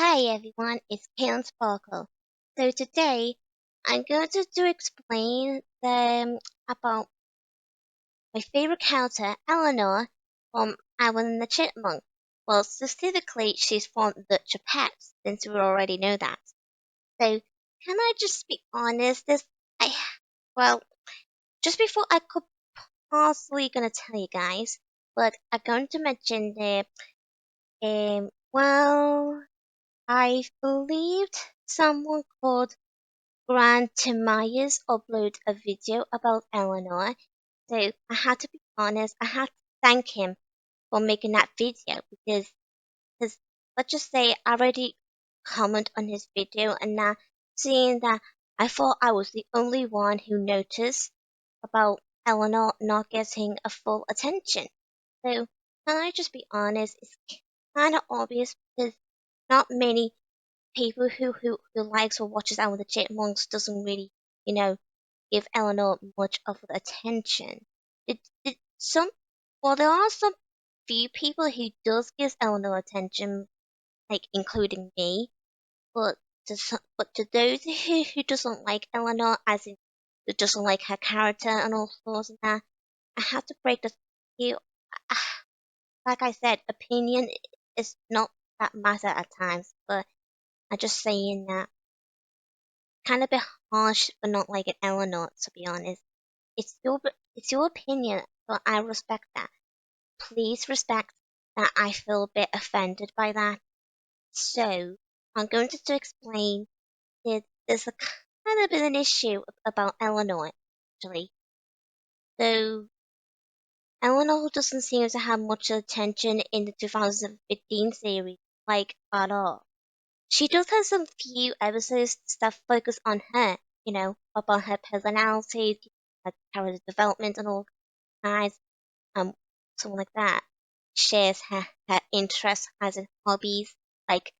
Hi everyone, it's Kalen Sparkle. So today I'm going to explain about my favorite character, Eleanor, from Alvin and the Chipmunks. Well, specifically, she's from the Chipmunks, since we already know that. So, can I just be honest? I, well, just before I could possibly gonna tell you guys, but I'm going to mention I believed someone called Granditamias uploaded a video about Eleanor, so I had to be honest, I had to thank him for making that video because let's just say I already comment on his video and now seeing that I thought I was the only one who noticed about Eleanor not getting a full attention. So can I just be honest, it's kind of obvious because not many people who likes or watches Out with the Chipmunks doesn't really, you know, give Eleanor much of the attention. It some well there are some few people who does give Eleanor attention, like including me, but but to those who doesn't like Eleanor, as in who doesn't like her character and all sorts of that, I have to break this to you. Like I said, opinion is not that matter at times, but I'm just saying that kind of a bit harsh for not liking Eleanor, to be honest. It's your opinion, but I respect that. Please respect that I feel a bit offended by that. So I'm going to explain that there's a kind of bit an issue about Eleanor actually. So Eleanor doesn't seem to have much attention in the 2015 series, like at all. She does have some few episodes that focus on her, about her personality, her character development and all kinds, um, something like that. Shares her interests as in hobbies, like,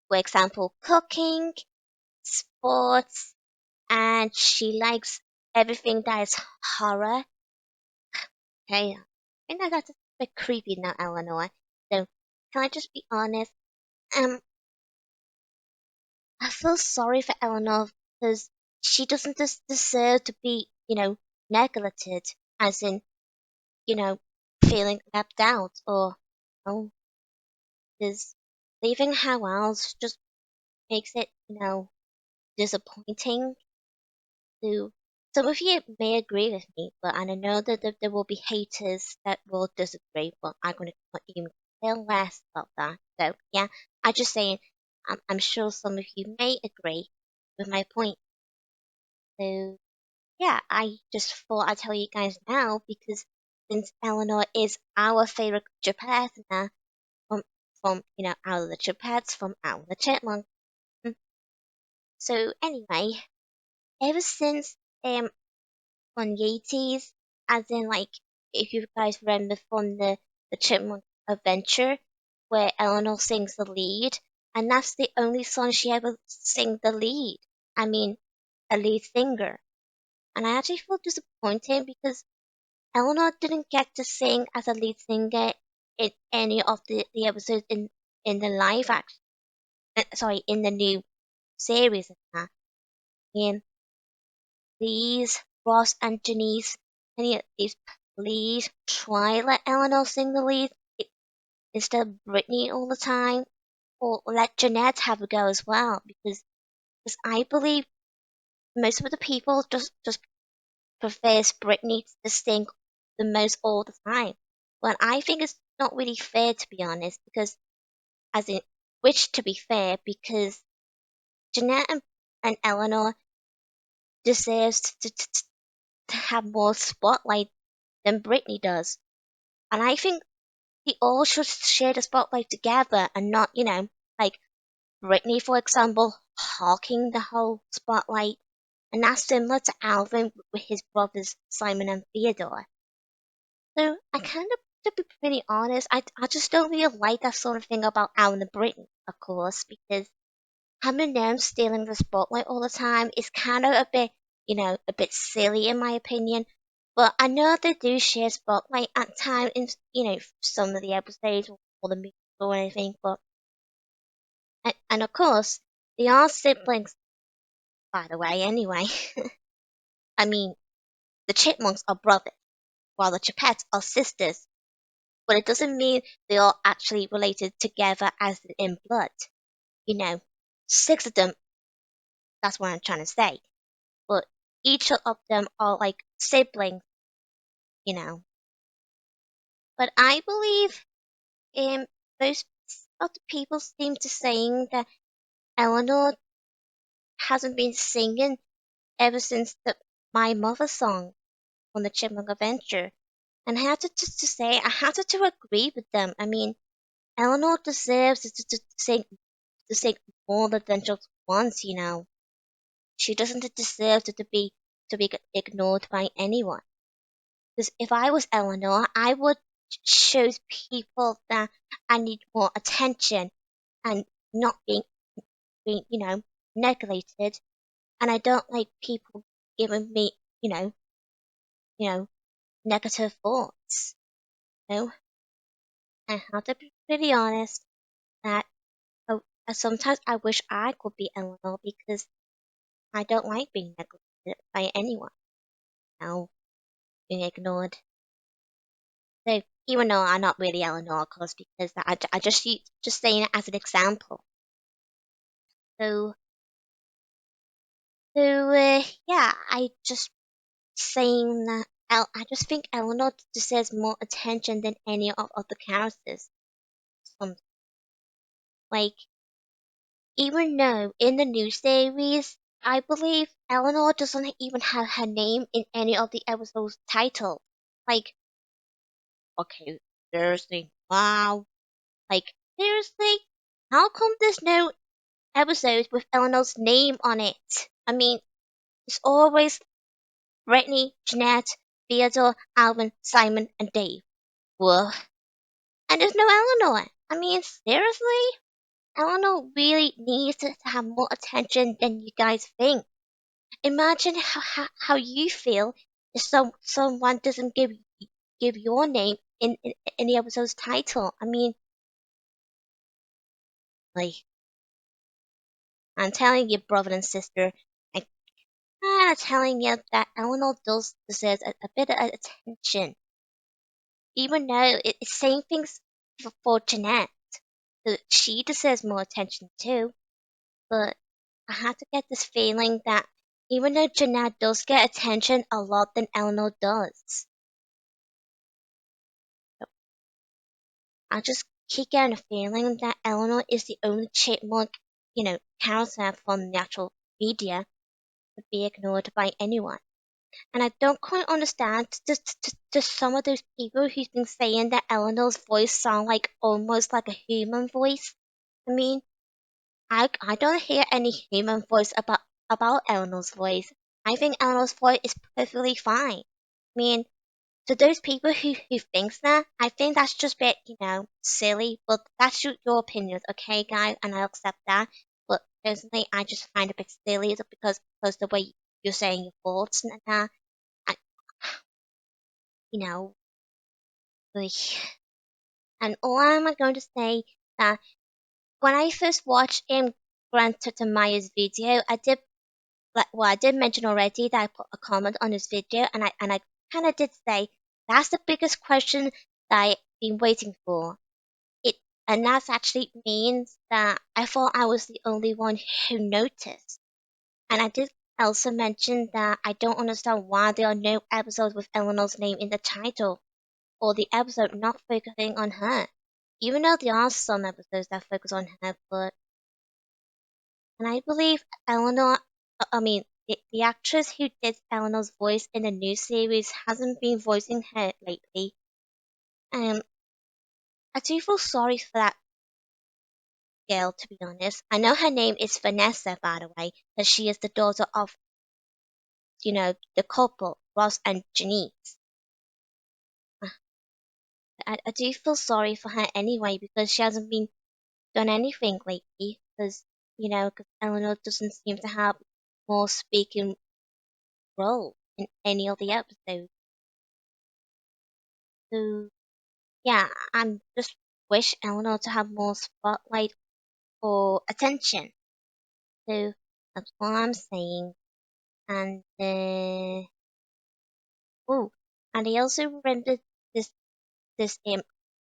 for example, cooking, sports, and she likes everything that is horror. Okay, I think that's a bit creepy now, Eleanor. So, can I just be honest? Um, I feel sorry for Eleanor because she doesn't deserve to be, neglected, as in, you know, feeling left out or, oh, because leaving her house just makes it, disappointing. To some of you may agree with me, but I know that there will be haters that will disagree. But I'm going to not even care less about that. So yeah, I just saying, I'm sure some of you may agree with my point. So yeah, I just thought I'd tell you guys now because since Eleanor is our favorite Japan from out of the Chipmunks from out of the Chipmunk. Mm. So anyway, ever since from the 80s, as in like if you guys remember from the Chipmunk Adventure where Eleanor sings the lead, and that's the only song she ever sing the lead. I mean, a lead singer. And I actually feel disappointed because Eleanor didn't get to sing as a lead singer in any of the episodes in the live action. Sorry, in the new series. And please, Ross and Janice, any of these, please try let Eleanor sing the lead instead of Brittany all the time, or let Jeanette have a go as well, because I believe most of the people just prefers Brittany to sing the most all the time. Well, I think it's not really fair to be honest, because as in, which to be fair, because Jeanette and Eleanor deserves to have more spotlight than Brittany does. And I think they all should share the spotlight together and not, like Brittany, for example, hogging the whole spotlight. And that's similar to Alvin with his brothers Simon and Theodore. So I kind of, to be pretty honest, I just don't really like that sort of thing about Alvin and Brittany, of course, because having them stealing the spotlight all the time is kind of a bit, a bit silly in my opinion. But I know they do share spotlight at times in, some of the episodes or the movies or anything. But And of course, they are siblings, by the way, anyway. I mean, the Chipmunks are brothers, while the Chipettes are sisters, but it doesn't mean they are actually related together as in blood. You know, six of them, that's what I'm trying to say. But each of them are like siblings, you know. But I believe most of the people seem to saying that Eleanor hasn't been singing ever since the My Mother song on the Chipmunk Adventure. And I have to say, I have to agree with them. I mean, Eleanor deserves to sing more than just once, you know. She doesn't deserve to be ignored by anyone. Because if I was Eleanor, I would show people that I need more attention and not being neglected. And I don't like people giving me, you know, you know, negative thoughts. You know, I have to be pretty honest that sometimes I wish I could be Eleanor because I don't like being neglected by anyone. No, being ignored. So even though I'm not really Eleanor, of course, because I just saying it as an example. So yeah, I just saying that I just think Eleanor deserves more attention than any of the characters. Um, like even though in the new series, I believe Eleanor doesn't even have her name in any of the episodes title. Like, okay, seriously, wow, like seriously, how come there's no episode with Eleanor's name on it? I mean, it's always Brittany, Jeanette, Theodore, Alvin, Simon, and Dave. Woof. And there's no Eleanor. I mean, seriously? Eleanor really needs to have more attention than you guys think. Imagine how you feel if someone doesn't give your name in the episode's title. I mean, like, I'm telling you, brother and sister, I'm kind of telling you that Eleanor does deserve a bit of attention. Even though it's saying things for Jeanette, that she deserves more attention too. But I have to get this feeling that even though Jeanette does get attention a lot than Eleanor does, I just keep getting a feeling that Eleanor is the only chipmunk, character from the actual media to be ignored by anyone. And I don't quite understand just some of those people who've been saying that Eleanor's voice sounds like almost like a human voice. I mean, I don't hear any human voice about Eleanor's voice. I think Eleanor's voice is perfectly fine. I mean, to those people who thinks that, I think that's just a bit, silly. But that's your opinions, okay, guys? And I accept that. But personally, I just find it a bit silly because the way you're saying your thoughts and that, I, you know, like, and all I'm going to say that when I first watched Granditamias video, I did mention already that I put a comment on his video, and I kind of did say that's the biggest question that I've been waiting for. It and that actually means that I thought I was the only one who noticed. And I did also mention that I don't understand why there are no episodes with Eleanor's name in the title, or the episode not focusing on her. Even though there are some episodes that focus on her, but and I believe Eleanor, I mean, the actress who did Eleanor's voice in the new series hasn't been voicing her lately. Um, I do feel sorry for that girl, to be honest. I know her name is Vanessa, by the way, that she is the daughter of, the couple, Ross and Janice. I do feel sorry for her anyway because she hasn't been done anything lately. Because, because Eleanor doesn't seem to have more speaking role in any of the episodes. So yeah, I'm just wish Eleanor to have more spotlight for attention. So that's what I'm saying. And oh, and I also rented this this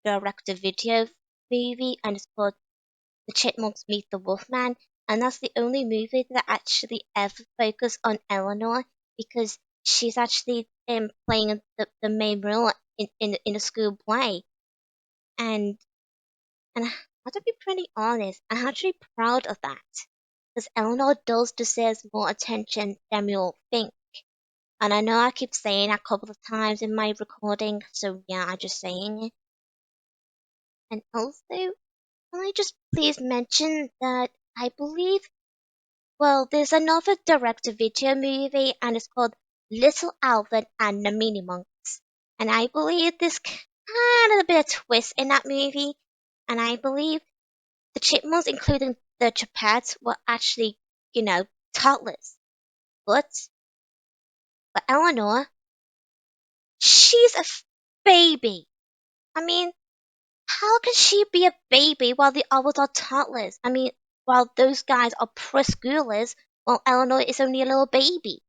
direct-to-video movie, and it's called The Chipmunks Meet the Wolfman, and that's the only movie that actually ever focused on Eleanor because she's actually playing the main role in a school play, and and I have to be pretty honest, I'm actually proud of that because Eleanor does deserve more attention than we all think. And I know I keep saying that a couple of times in my recording, so yeah, I'm just saying it. And also, can I just please mention that I believe, well, there's another direct-to-video movie, and it's called Little Alvin and the Mini-Monks. And I believe there's kind of a bit of twist in that movie, and I believe the chipmunks, including the Gepettes, were actually, toddlers. But, but Eleanor, she's a baby. I mean, how can she be a baby while the others are toddlers? I mean, while those guys are preschoolers, while Eleanor is only a little baby.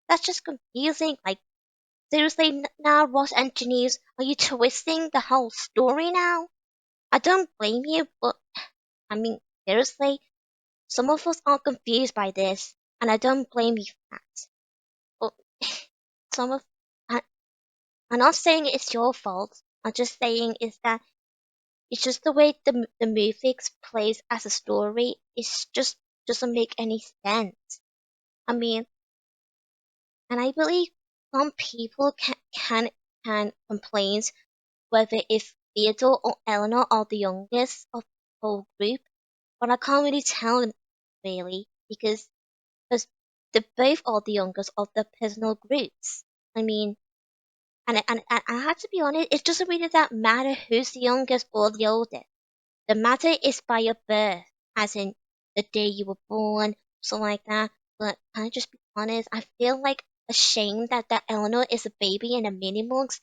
That's just confusing. Like, seriously, now, Ross engineers, are you twisting the whole story now? I don't blame you, but I mean, seriously, some of us are confused by this, and I don't blame you for that. But some of, I, I'm not saying it's your fault. I'm just saying is that it's just the way the movie plays as a story. It's just doesn't make any sense. I mean, and I believe some people can complain whether if Theodore or Eleanor are the youngest of the whole group, but I can't really tell really because they both are the youngest of the personal groups. I mean, and I have to be honest, it doesn't really that matter who's the youngest or the oldest. The matter is by your birth, as in the day you were born, something like that. But can I just be honest? I feel like ashamed that Eleanor is a baby in a mini mugs,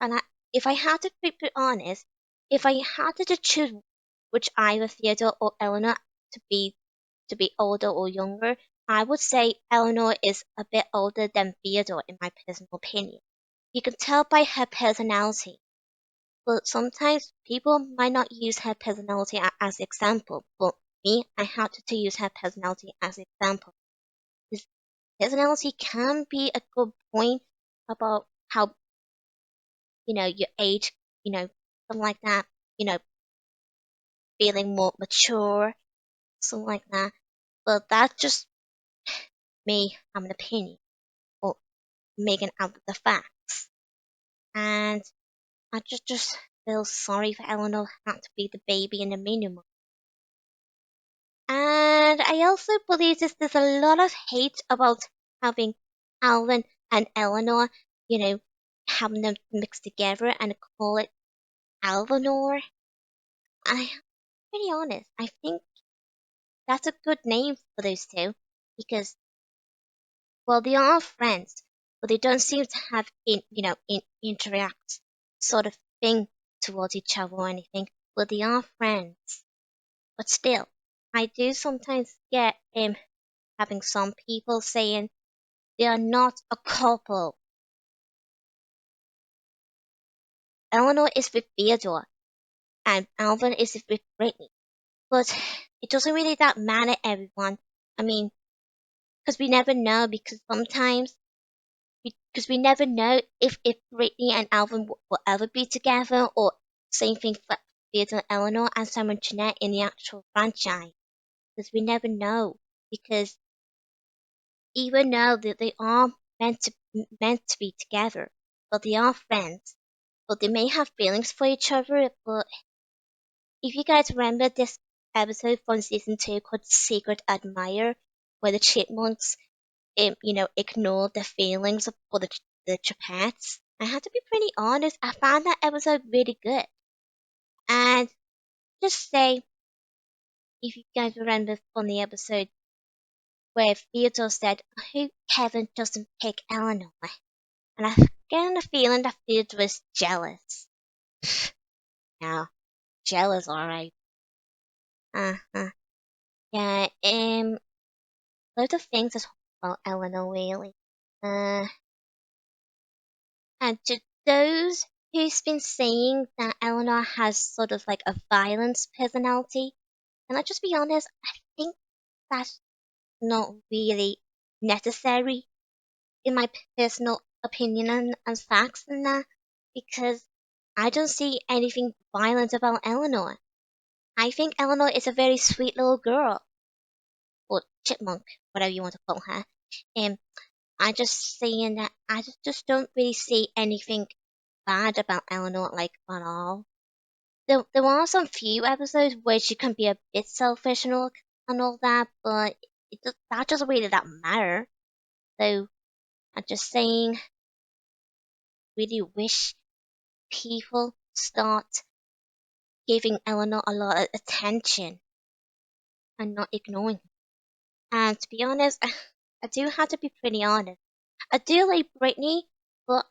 and if I had to be honest, if I had to choose which either Theodore or Eleanor to be to be older or younger, I would say Eleanor is a bit older than Theodore in my personal opinion. You can tell by her personality. But sometimes people might not use her personality as example. But me, I had to use her personality as example. This personality can be a good point about how your age, something like that. You know, feeling more mature, something like that. But that's just me having an opinion or making out the facts. And I just feel sorry for Eleanor had to be the baby in the minimum. And I also believe there's a lot of hate about having Alvin and Eleanor, you know, having them mixed together and call it Alvanor. I'm pretty honest. I think that's a good name for those two because, well, they are friends, but they don't seem to have interact sort of thing towards each other or anything. But they are friends. But still, I do sometimes get having some people saying they are not a couple. Eleanor is with Theodore and Alvin is with Brittany. But it doesn't really that matter, everyone. I mean, because we never know, because we never know if Brittany and Alvin will ever be together, or same thing for Theodore and Eleanor and Sam and Jeanette in the actual franchise. Because we never know. Because even though that they are meant to be together, but they are friends, but they may have feelings for each other. But if you guys remember this episode from season 2 called Secret Admirer, where the chipmunks, ignore the feelings for the Gepettes, I have to be pretty honest, I found that episode really good. And just say, if you guys remember from the episode where Theodore said, I hope Kevin doesn't pick Eleanor. And I get a feeling that Theodore was jealous. Now, jealous, alright. Uh-huh. Yeah, loads of things as well, Eleanor, really. Uh, and to those who's been saying that Eleanor has sort of like a violent personality, and let's just be honest, I think that's not really necessary in my personal opinion and facts and that, because I don't see anything violent about Eleanor. I think Eleanor is a very sweet little girl, or chipmunk, whatever you want to call her. And I just saying that I just don't really see anything bad about Eleanor like at all. There are some few episodes where she can be a bit selfish and all that, but that doesn't really that matter. So I'm just saying, really wish people start giving Eleanor a lot of attention and not ignoring her. And to be honest, I do have to be pretty honest. I do like Britney, but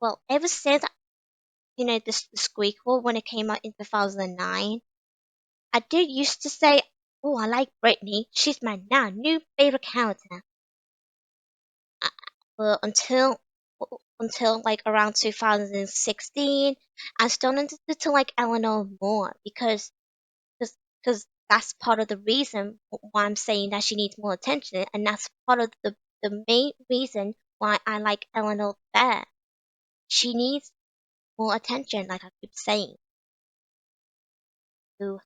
well, ever since the Squeakquel when it came out in 2009, I did used to say, "Oh, I like Britney. She's my now new favorite character." Uh, But until like around 2016, I started to like Eleanor more because that's part of the reason why I'm saying that she needs more attention, and that's part of the main reason why I like Eleanor better. She needs more attention, like I keep saying. So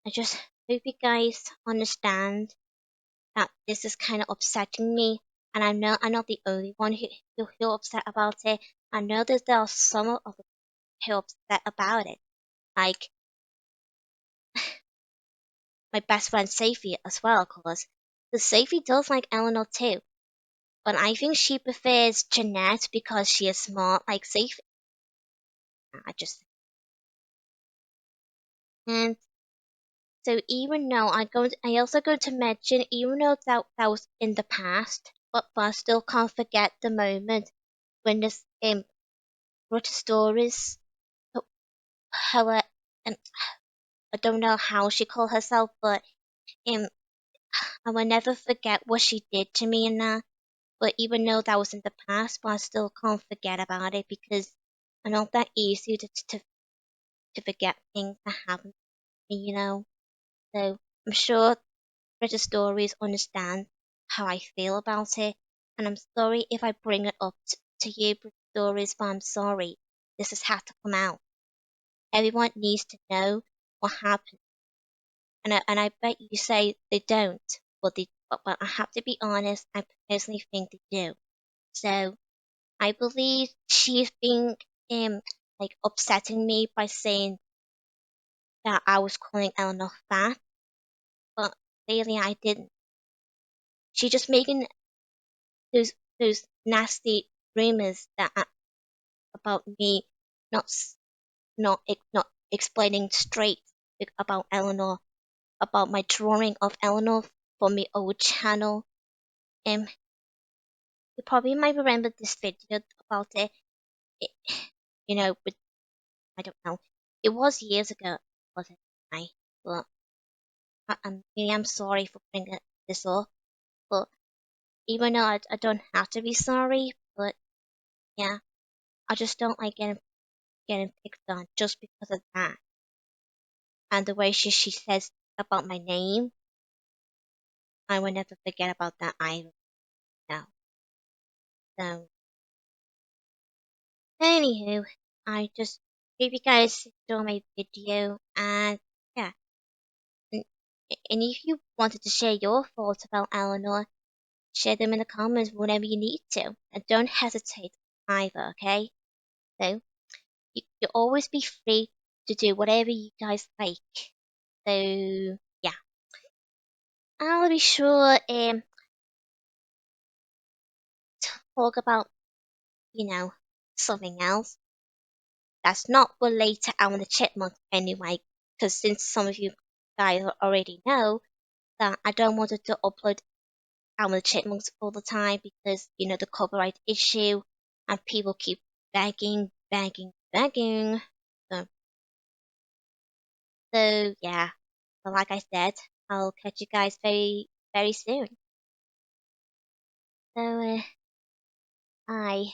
I just hope you guys understand that this is kind of upsetting me, and I know I'm not the only one who upset about it. I know that there are some of the who upset about it, like my best friend Safi as well, of course. The Safi does like Eleanor too, but I think she prefers Jeanette because she is smart like Safi. I just and so even though I also go to mention even though that was in the past, but I still can't forget the moment when this wrote stories how and I don't know how she called herself, but um I will never forget what she did to me and that. But even though that was in the past, but I still can't forget about it because I know that easy to forget things that happened to me, So I'm sure British stories understand how I feel about it, and I'm sorry if I bring it up to you, British stories, but I'm sorry. This has had to come out. Everyone needs to know what happened, and I bet you say they don't, but I have to be honest. I personally think they do. So I believe she's been like upsetting me by saying that I was calling Eleanor fat, but really I didn't. She just making those nasty rumors about me not not explaining straight about Eleanor, about my drawing of Eleanor for my old channel. You probably might remember this video about it but I don't know. It was years ago, wasn't I? But I'm sorry for bringing this up. But even though I don't have to be sorry, but yeah, I just don't like getting picked on just because of that. And the way she says about my name, I will never forget about that either. No. So, anywho, I just hope you guys enjoy my video, and yeah, and, and if you wanted to share your thoughts about Eleanor, share them in the comments whenever you need to, and don't hesitate either, okay? So, you'll always be free to do whatever you guys like. So, yeah, I'll be sure to talk about, you know, something else that's not related to Alvin the Chipmunk anyway, because since some of you guys already know that I don't want to upload Alvin the Chipmunks all the time because, the copyright issue and people keep begging, begging, begging. So, So yeah, but like I said, I'll catch you guys very soon. So, I